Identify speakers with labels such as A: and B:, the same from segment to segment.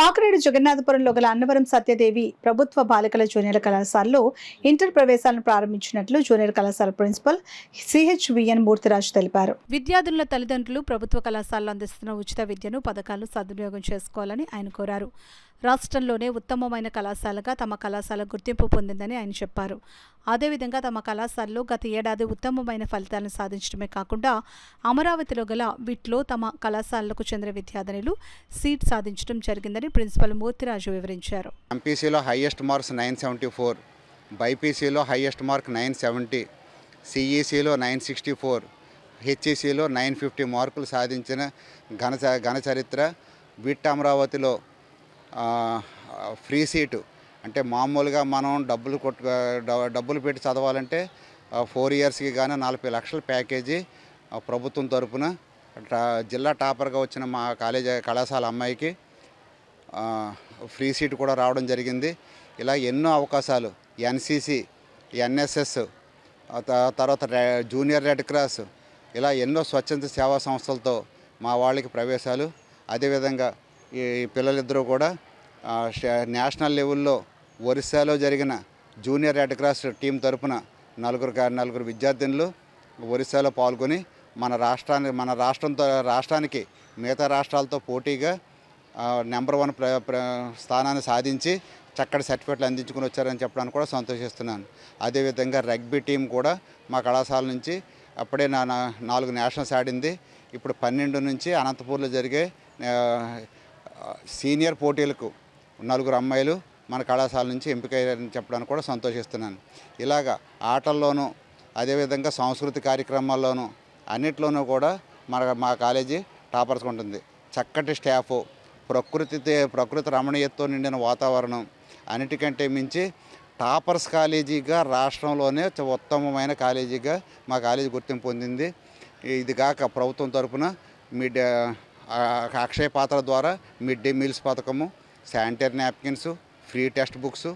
A: కాకినాడ జగన్నాథపురంలో గల అన్నవరం సత్యదేవి ప్రభుత్వ బాలికల జూనియర్ కళాశాలలో ఇంటర్ ప్రవేశాలను ప్రారంభించినట్లు జూనియర్ కళాశాల ప్రిన్సిపల్ సిహెచ్విఎన్ మూర్తిరాజు తెలిపారు. విద్యార్థుల తల్లిదండ్రులు ప్రభుత్వ కళాశాలలో అందిస్తున్న ఉచిత విద్యను పథకాలు సద్వినియోగం చేసుకోవాలని ఆయన కోరారు. రాష్ట్రంలోనే ఉత్తమమైన కళాశాలగా తమ కళాశాల గుర్తింపు పొందిందని ఆయన చెప్పారు. అదేవిధంగా తమ కళాశాలలో గత ఏడాది ఉత్తమమైన ఫలితాలను సాధించడమే కాకుండా అమరావతిలో గల విట్లో తమ కళాశాలకు చెందిన విద్యార్థినులు సీట్ సాధించడం జరిగిందని ప్రిన్సిపల్ మూర్తిరాజు వివరించారు.
B: ఎంపీసీలో హైయెస్ట్ మార్క్స్ 974, బైపీసీలో హైయెస్ట్ మార్క్ 970, సిఈసీలో 964, హెచ్ఈసీలో 950 మార్కులు సాధించిన ఘన చరిత్ర. విట్ అమరావతిలో ఫ్రీ సీటు అంటే మామూలుగా మనం డబ్బులు పెట్టి చదవాలంటే 4 ఇయర్స్కి కానీ 40 లక్షల ప్యాకేజీ ప్రభుత్వం తరపున జిల్లా టాపర్గా వచ్చిన మా కళాశాల అమ్మాయికి ఫ్రీ సీటు కూడా రావడం జరిగింది. ఇలా ఎన్నో అవకాశాలు ఎన్సీసీ, ఎన్ఎస్ఎస్, తర్వాత జూనియర్ రెడ్ క్రాస్, ఇలా ఎన్నో స్వచ్ఛంద సేవా సంస్థలతో మా వాళ్ళకి ప్రవేశాలు. అదేవిధంగా ఈ పిల్లలిద్దరూ కూడా నేషనల్ లెవెల్లో ఒరిస్సాలో జరిగిన జూనియర్ రెడ్ క్రాస్ టీం తరపున నలుగురు విద్యార్థినులు ఒరిస్సాలో పాల్గొని మన రాష్ట్రానికి మిగతా రాష్ట్రాలతో పోటీగా నెంబర్ 1 స్థానాన్ని సాధించి చక్కటి సర్టిఫికెట్లు అందించుకుని వచ్చారని చెప్పడానికి కూడా సంతోషిస్తున్నాను. అదేవిధంగా రగ్బీ టీం కూడా మా కళాశాల నుంచి అప్పుడే 4 నేషనల్స్ ఆడింది. ఇప్పుడు 12 నుంచి అనంతపూర్లో జరిగే సీనియర్ పోటీలకు 4 అమ్మాయిలు మన కళాశాల నుంచి ఎంపికయ్యారని చెప్పడానికి కూడా సంతోషిస్తున్నాను. ఇలాగా ఆటల్లోనూ అదేవిధంగా సాంస్కృతిక కార్యక్రమాల్లోనూ అన్నిట్లోనూ కూడా మా కాలేజీ టాపర్స్ ఉంటుంది. చక్కటి స్టాఫ్, ప్రకృతి రమణీయతతో నిండిన వాతావరణం, అన్నిటికంటే మించి టాపర్స్ కాలేజీగా రాష్ట్రంలోనే ఉత్తమమైన కాలేజీగా మా కాలేజీ గుర్తింపు పొందింది. ఇది కాక ప్రభుత్వం తరఫున అక్షయ పాత్ర ద్వారా మిడ్ డే మీల్స్ పథకము, sanitary napkins, free textbooks,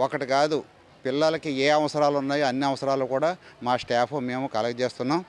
B: ఒకటి కాదు పిల్లలకి ఏ అవసరాలు ఉన్నాయో అన్ని అవసరాలు కూడా మా స్టాఫ్ మేము కలెక్ట్ చేస్తున్నాం.